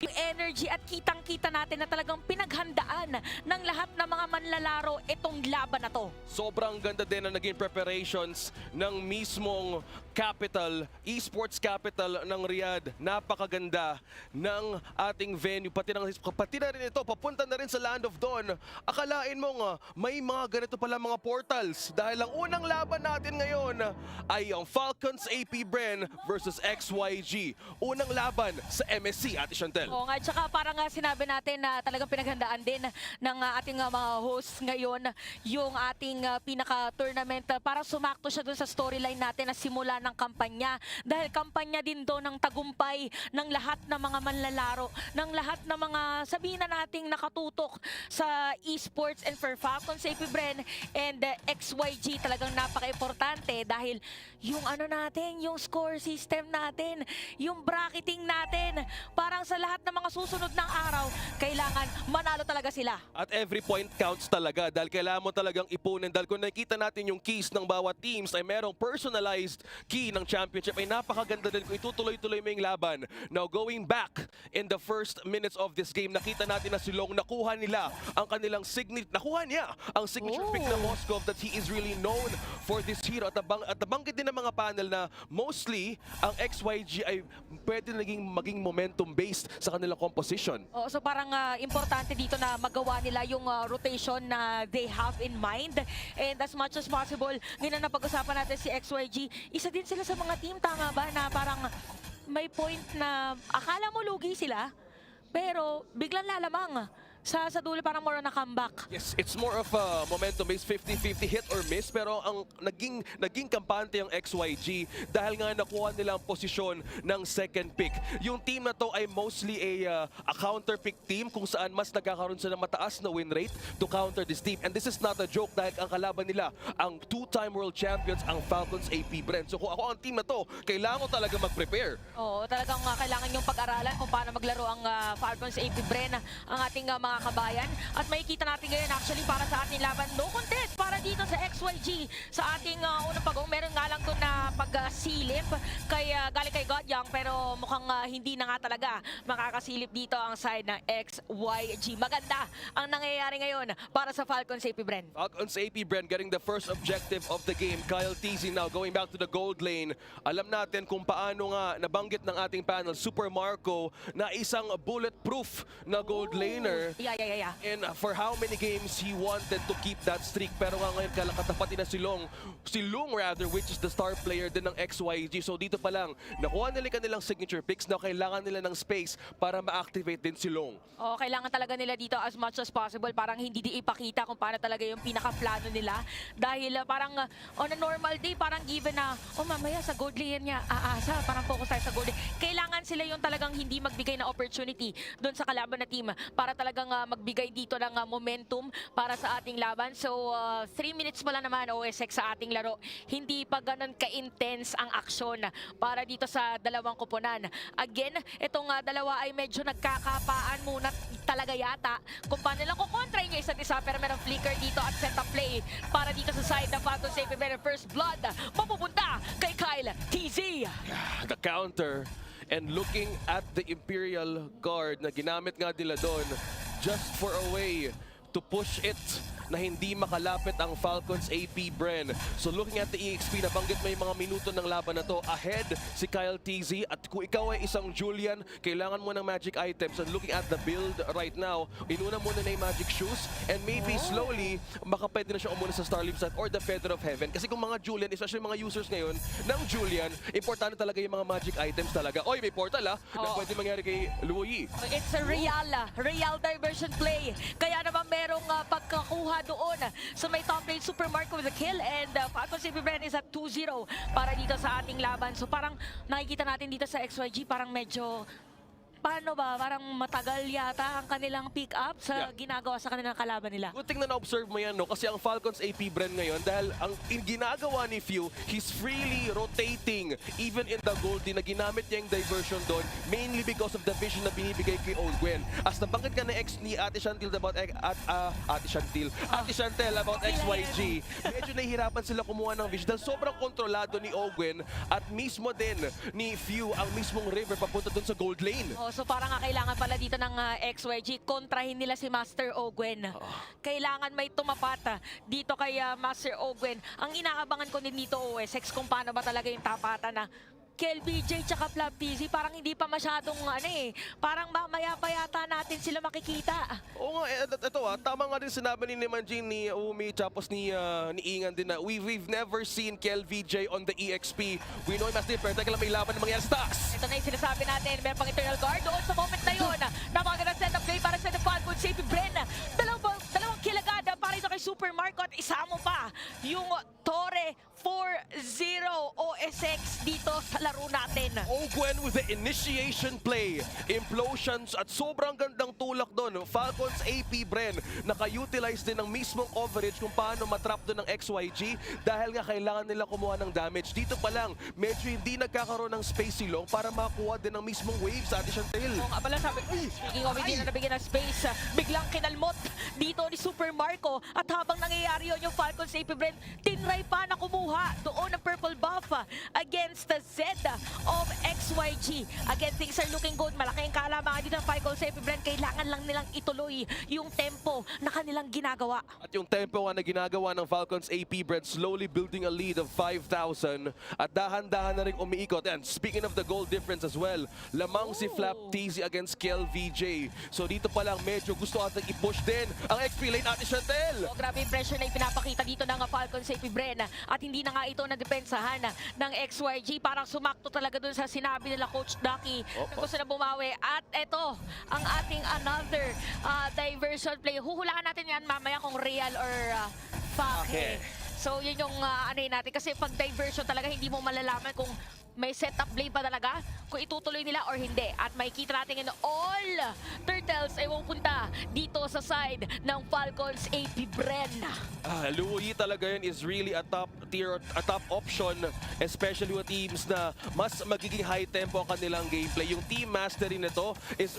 Yung energy at kitang-kita natin na talagang pinaghandaan ng lahat ng mga manlalaro itong laban na to. Sobrang ganda din ang naging preparations ng mismong capital, esports capital ng Riyadh. Napakaganda ng ating venue. Pati na rin ito, papunta na rin sa Land of Dawn. Akalain mo nga, may mga ganito pala mga portals. Dahil ang unang laban natin ngayon ay ang Falcons AP Bren versus XYG. Unang laban sa MSC, Ate Chantel. Oo nga, tsaka parang nga sinabi natin na talagang pinaghandaan din ng ating mga hosts ngayon yung ating pinaka-tournament para sumakto siya dun sa storyline natin na simula ng kampanya. Dahil kampanya din doon ng tagumpay ng lahat ng mga manlalaro, ng lahat ng mga sabihin na nating nakatutok sa esports and for Falcons, AP Bren and XYG talagang napaka-importante dahil yung ano natin, yung score system natin, yung bracketing natin, parang sa lahat ng mga susunod ng araw, kailangan manalo talaga sila. At every point counts talaga dahil kailangan mo talagang ipunin. Dahil kung nakikita natin yung keys ng bawat teams ay merong personalized key ng championship ay napakaganda din kung itutuloy-tuloy mo yung laban. Now going back in the first minutes of this game, nakita natin na si Long nakuha nila ang kanilang nakuha niya ang signature pick na Moskov that he is really known for this hero. At nabanggit din ng mga panel na mostly ang XYG ay pwede maging momentum based sa kanilang composition. So parang importante dito na magawa nila yung rotation na they have in mind. And as much as possible, ngayon na napag-usapan natin si XYG, isa din sila sa mga team, tama ba, na parang may point na akala mo lugi sila, pero biglang lalamang. Sa dulo parang more on a comeback. Yes, it's more of a momentum-based 50-50 hit or miss, pero ang naging kampante ang XYG dahil nga nakuha nila ang posisyon ng second pick. Yung team na to ay mostly a counter pick team kung saan mas nagkakaroon sila ng mataas na win rate to counter this team. And this is not a joke dahil ang kalaban nila, ang two-time world champions, ang Falcons AP Bren. So kung ako ang team na to, kailangan ko talaga mag-prepare. Oo, talagang kailangan yung pag-aralan kung paano maglaro ang Falcons AP Bren, ang ating mga kabayan. At makikita natin ngayon actually para sa ating laban, no contest para dito sa XYG. Sa ating unang pag-uong, meron nga lang doon na pag-silip galing kay Godyang, pero mukhang hindi na nga talaga makakasilip dito ang side ng XYG. Maganda ang nangyayari ngayon para sa Falcons AP Bren. Falcons AP Bren getting the first objective of the game. Kyle TZ now going back to the gold lane. Alam natin kung paano nga nabanggit ng ating panel, Super Marco, na isang bulletproof na gold laner. Yeah. And for how many games he wanted to keep that streak. Pero nga ngayon katapatin na si Lung rather, which is the star player din ng XYG. So dito pa lang, nakuha nila kanilang signature picks na kailangan nila ng space para ma-activate din si Long. Kailangan talaga nila dito as much as possible. Parang hindi ipakita kung paano talaga yung pinaka-plano nila. Dahil parang on a normal day, parang given na, mamaya sa gold lane niya, aasa, parang focus tayo sa gold lane. Kailangan sila yung talagang hindi magbigay na opportunity doon sa kalaban na team para talagang magbigay dito ng momentum para sa ating laban. So 3 minutes pa lang naman OSX sa ating laro. Hindi pa ganun ka-intense ang aksyon para dito sa dalawang koponan. Again, itong dalawa ay medyo nagkakapaan muna talaga yata kung paano lang kukontrahin yung isa't isa, pero merong flicker dito at set up play para dito sa side ng Falcons AP Bren. First blood mapupunta kay Kyle TZ. The counter and looking at the Imperial Guard na ginamit nga nila doon just for a way to push it na hindi makalapit ang Falcons AP Bren. So looking at the EXP, nabanggit may mga minuto ng laban na to. Ahead si Kyle TZ, at kung ikaw ay isang Julian, kailangan mo ng magic items. And looking at the build right now, inuna muna na yung magic shoes and maybe slowly makapwede na siya umuna sa Starleaf Sight or the Feather of Heaven. Kasi kung mga Julian, especially mga users ngayon ng Julian, importante talaga yung mga magic items talaga. Oy, may portal na pwede mangyari kay Luoyi. It's a real diversion play. Kaya naman merong pagkakuha doon sa may top lane. Super Marco with a kill and Falcons AP Bren is at 2-0 para dito sa ating laban. So parang nakikita natin dito sa XYG parang medyo paano ba? Parang matagal yata ang kanilang pick up sa ginagawa sa kanilang kalaban nila. Good thing na na-observe mo yan, no? Kasi ang Falcons AP Bren ngayon, dahil ang ginagawa ni Few, he's freely rotating even in the Goldie na ginamit niya yung diversion doon, mainly because of the vision na binibigay kay Ogwen. As nabanggit ka na ni Ate Chantel about Ate Chantel about XYG, medyo nahihirapan sila kumuha ng vision dahil sobrang kontrolado ni Ogwen at mismo din ni Few ang mismong river papunta doon sa gold lane. So parang kailangan pala dito ng XYG, kontrahin nila si Master Ogwen. Kailangan may tumapat dito kay Master Ogwen. Ang inaabangan ko din dito, OSX, kung paano ba talaga yung tapatan na KLBJ tsaka Flap TZ, parang hindi pa masyadong parang mamaya pa yata natin sila makikita. Oo nga, ito tama nga din sinabi ni Manjin, ni Umi, tapos ni Ingan din na we've never seen KLVJ on the EXP. We know Master, pero teka lang, may laban ng mga Stocks. Ito na yung sinasabi natin, meron pang Eternal Guard doon sa moment na yun. Napakagandang setup play para sa The Falcon, Safety Bren. Dalawang kilagada para ito kay Super Marco at isa mo pa yung Torre 4-0 OSX dito sa laro natin. Ogwen with the initiation play, implosions at sobrang gandang tulak doon. Falcons AP Bren naka-utilize din ng mismong coverage kung paano matrap doon ng XYG dahil nga kailangan nila kumuha ng damage. Dito pa lang, medyo hindi nagkakaroon ng space si Long para makakuha din ng mismong waves sa Chantel. Kung abala sabi, speaking of hindi na nabigyan ng space, biglang kinalmot dito ni Super Marco at habang nangyayari yun yung Falcons AP Bren, tinry pa na kumuha doon ng purple buff against the Z of XYG. Again, things are looking good. Malaking kalamangan dito ng Falcons AP Bren. Kailangan lang nilang ituloy yung tempo na kanilang ginagawa. At yung tempo nga na ginagawa ng Falcons AP Bren, slowly building a lead of 5,000 at dahan-dahan na rin umiikot. And speaking of the goal difference as well, lamang si Flap TZ against KLVJ. So dito pa lang medyo gusto natin i-push din ang XP lane at Chantel. So, grabe yung pressure na ipinapakita dito ng Falcons AP Bren at hindi na nga ito nadepensahan ng XYG. Parang sumakto talaga dun sa sinabi nila Coach Ducky na gusto na bumawi. At ito, ang ating another diversion play. Huhulaan natin yan mamaya kung real or fake. So yun yung natin. Kasi pag diversion talaga, hindi mo malalaman kung may setup play pa talaga, kung itutuloy nila or hindi. At makikita natin in all turtles ay pupunta dito sa side ng Falcons AP Bren. Luyi talaga yun is really a top tier, a top option, especially with teams na mas magiging high tempo ang kanilang gameplay. Yung team mastery nito is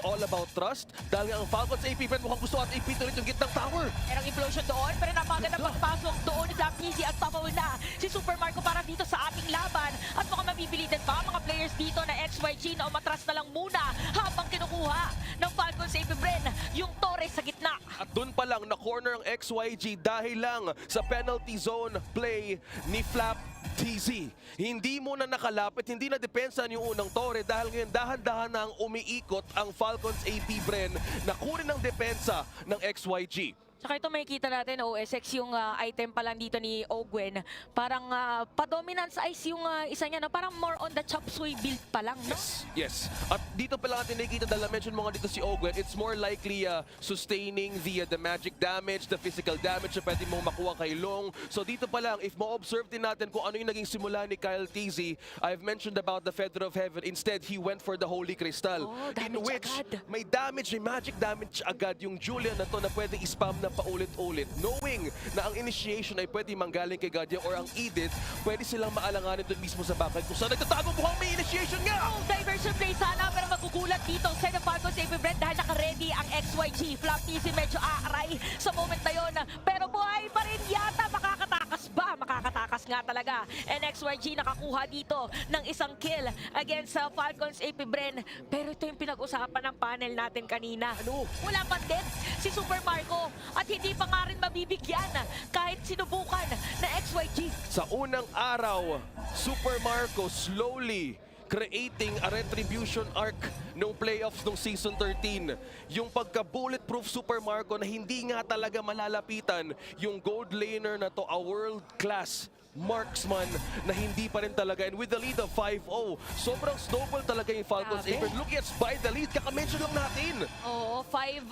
all about trust. Dahil ang Falcons AP Bren mukhang gusto at ipit ulit yung gitnang tower. Merong implosion doon, pero napaganda pagpasok doon ni Flap TZ at papawin na si Super Marco para dito sa ating laban. At mukhang mapipilitan pa mga players dito na XYG na umatras na lang muna habang kinukuha ng Falcons AP Bren yung Torres sa gitna. At dun pa lang na-corner ang XYG dahil lang sa penalty zone play ni Flap TZ. Hindi mo na nakalapit, hindi na depensahan yung unang Torre dahil ngayon dahan-dahan na ang umiikot ang Falcons AP Bren na kunin ang depensa ng XYG. Saka ito makikita natin, OSX, yung item pa lang dito ni Ogwen. Parang pa-dominance ice yung isa niya, no? Parang more on the chop suey build pa lang, no? Yes. At dito pa lang natin nakikita dahil na-mention mo nga dito si Ogwen, it's more likely sustaining the magic damage, the physical damage na pwede mong makuha kay Long. So dito pa lang, if ma-observe din natin kung ano yung naging simula ni Kyle TZ, I've mentioned about the Feather of Heaven. Instead, he went for the Holy Crystal. In which, agad. may damage, may magic damage agad yung Julian na to na pwede i-spam na paulit-ulit. Knowing na ang initiation ay pwede manggaling kay Guardian or ang Edith, pwede silang maalanganin doon mismo sa backend kung saan nagtatago mukhang may initiation nga! Diversion play sana, pero magugulat dito sa Falcons AP Bren dahil naka-ready ang XYG. Flap TZ medyo aaray sa moment na yon. Pero buhay pa rin yata. Makakatakas ba? Makakatakas nga talaga. And XYG nakakuha dito ng isang kill against sa Falcons AP Bren. Pero ito yung pinag-usapan ng panel natin kanina. Wala pa din si Super Marco at hindi pa nga rin mabibigyan kahit sinubukan na XYG. Sa unang araw, Super Marco slowly creating a retribution arc nung playoffs nung season 13. Yung pagka-bulletproof Super Marco na hindi nga talaga malalapitan yung gold laner na to, a world-class marksman na hindi pa rin talaga. And with the lead of 5-0, sobrang snowball talaga yung Falcons. Even look at by the lead, kaka-mention lang natin. Oo, 5-0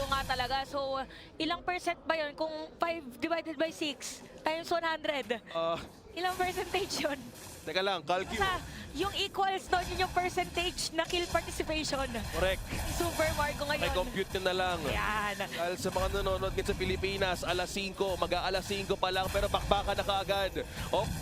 nga talaga. So, ilang percent ba yun? Kung 5 divided by 6 times 100, ilang percentage yun? Teka lang, calculate. Sa, yung equals doon, yun yung percentage na kill participation. Correct. Super Marco ngayon. May compute ka na lang. Yan. Dahil sa mga nanonood ngayon sa Pilipinas, alas 5, mag-aalas 5 pa lang, pero bakbakan na kaagad.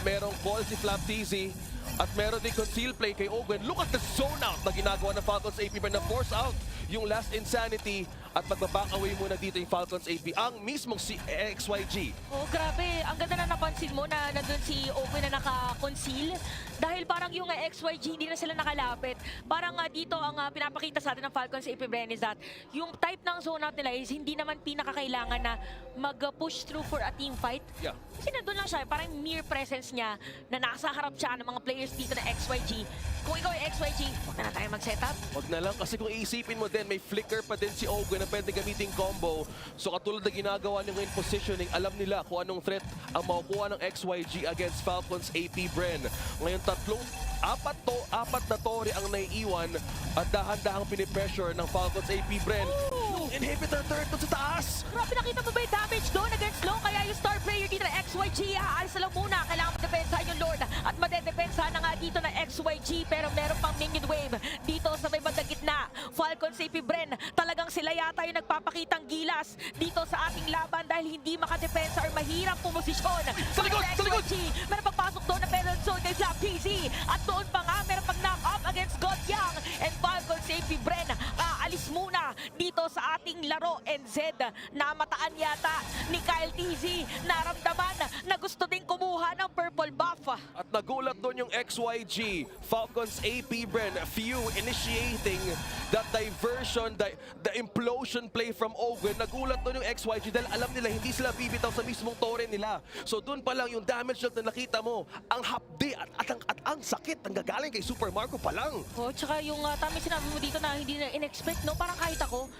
Merong call si Flap TZ at meron din conceal play kay Ogwen. Look at the zone out na ginagawa ng Falcons AP Bren na force out yung last Insanity at magbaback away muna dito yung Falcons AP. Ang mismong si XYG. Oh, grabe. Ang ganda na napansin mo na nandun si Open na naka-conceal. Dahil parang yung XYG, hindi na sila nakalapit. Parang dito ang pinapakita sa atin ng Falcons AP Bren is that yung type ng zone out nila is hindi naman pinakakailangan na mag-push through for a team fight. Yeah. Kasi nandun lang siya, parang mere presence niya na nasa harap siya ng mga players dito na XYG. Kung ikaw ay XYG, huwag na tayo mag-setup. Wag na lang kasi kung iisipin mo din, may flicker pa din si Ogun na pwede gamitin combo. So katulad na ginagawa nyo ngayon positioning, alam nila kung anong threat ang makukuha ng XYG against Falcons AP Bren. Ngayon apat na tore ang naiiwan at dahan-dahang pinipressure ng Falcons AP Bren. Yung inhibitor turret doon sa taas! Grabe, nakita mo ba yung damage doon against Long? Kaya yung star player dito na XYG, aalis na lang muna. Kailangan madepensahan yung Lord at madedepensahan na nga dito na XYG. Pero meron pang minion wave dito sa may bandang gitna. Falcons AP Bren, talagang sila yata yung nagpapakitang gilas dito sa ating laban dahil hindi makadepensa or mahirap pumosisyon. Sa likod! Sa likod! XYG, meron pagpasok doon na meron zone kay Flap PC. At doon pa nga, meron pag knock up against God Young. And Falcons AP Bren, aalis muna dito sa ating laro. And Zed, namataan yata ni Kyle TZ. Naramdaman na gusto din kumuha ng purple buff. At nagulat doon yung XYG, Falcons AP Bren, few initiating that diversion, the implosion play from Ogun. Nagulat doon yung XYG dahil alam nila hindi sila bibitaw sa mismong tore nila. So doon pa lang yung damage na nakita mo, ang hapdi at ang sakit ang gagaling kay Super Marco pa lang. Oh, tsaka yung tama sinabi mo dito na hindi na in-expect, no? Parang kahit ako,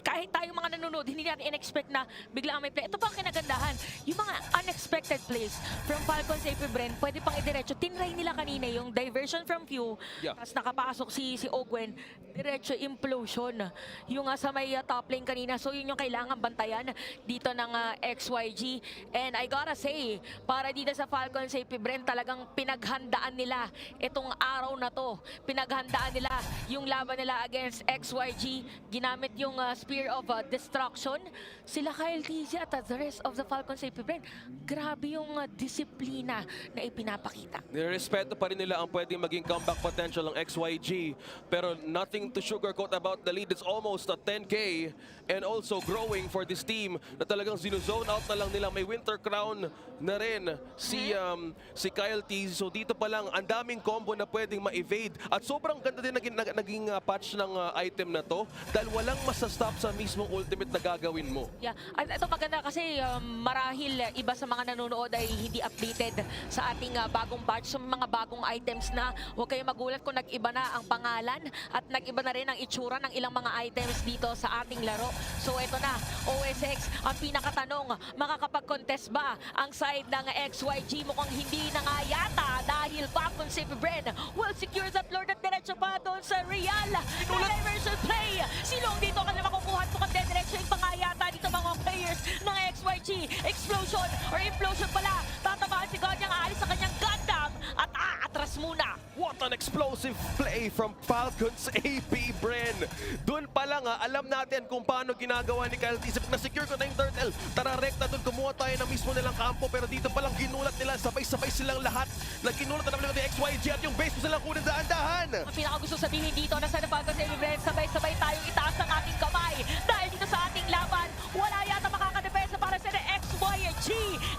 kahit tayo mga nanonood, hindi natin in-expect na biglang may play. Ito pa ang kinagandahan, yung mga unexpected plays from Falcons AP Bren, pwede pang idiretso. Tinry nila kanina yung diversion from Few, Yeah. tapos nakapasok si Ogwen, diretso implosion. Yung sa may top lane kanina, so yun yung kailangan bantayan dito ng XYG. And I gotta say, para dito sa Falcons AP Bren, talagang pinaghandaan nila itong araw na to. Pinaghandaan nila yung laban nila against XYG. Ginamit yung Spear of Destruction. Sila Kyle TZ at the rest of the Falcons AP Bren, grabe yung disiplina na ipinapakita. Nirespeto pa rin nila ang pwedeng maging comeback potential ng XYG. Pero nothing to sugarcoat about the lead. It's almost a 10K and also growing for this team na talagang zinozone out na lang nila. May Winter Crown na rin si Kyle T. So dito pa lang, ang daming combo na pwedeng ma-evade. At sobrang ganda din naging patch ng item na to dahil walang masastop sa mismong ultimate na gagawin mo. Yeah, at ito maganda kasi marahil iba sa mga nanonood ay hindi updated sa ating bagong batch, sa mga bagong items na huwag kayong magulat kung nag-iba na ang pangalan at nag-iba na rin ang itsura ng ilang mga items dito sa ating laro. So ito na, OSX, ang pinakatanong, makakapag-contest ba ang side ng XYG? Mukhang hindi na nga yata dahil Falcons AP Bren will secure that Lord at diretso pa doon sa Real. Diversion play! Silong dito ka na makukuha at mukhang diretso yung pangayata dito mga players ng XYG. Explosion or implosion pala. Tatabaan si God niyang aalis sa kanyang Gundam at atras muna. What an explosive play from Falcons AP Bren. Doon pa lang alam natin kung paano ginagawa ni Kyle T. Na-secure ko na yung turtle. Tara, rekta doon, kumuha tayo ng mismo nilang kampo. Pero dito pa lang ginulat nila, sabay-sabay silang lahat. Ginulat na naman ng XYG at yung base mo silang kunin dahan-dahan. Ang pinakagusto sabihin dito na sa Falcons AP Bren, sabay-sabay tayong itaas ang ating kamay. Dahil dito sa ating laban, wala yata makakadepensa para sa XYG.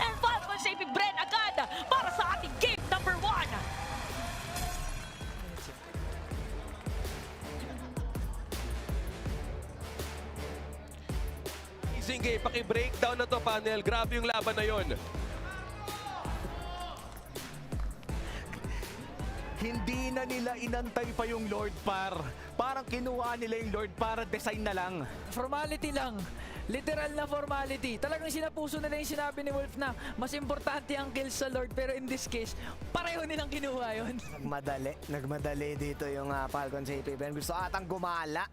And Falcons AP Bren agad para sa ating game number 1. Sige, paki-breakdown na to, panel. Grabe yung laban na yon. Hindi na nila inantay pa yung Lord Par. Parang kinuha nila yung Lord Par, design na lang. Formality lang. Literal na formality. Talagang sinapuso nila yung sinabi ni Wolf na mas importante ang kills sa Lord. Pero in this case, pareho nilang kinuha yun. Nagmadali dito yung Falcons AP Bren. Gusto atang gumala.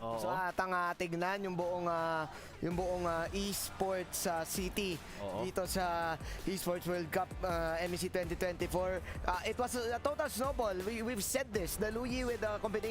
Gusto atang tignan yung buong esports city dito sa Esports World Cup MEC 2024. It was a total snowball. We've said this. The Luyi with the combination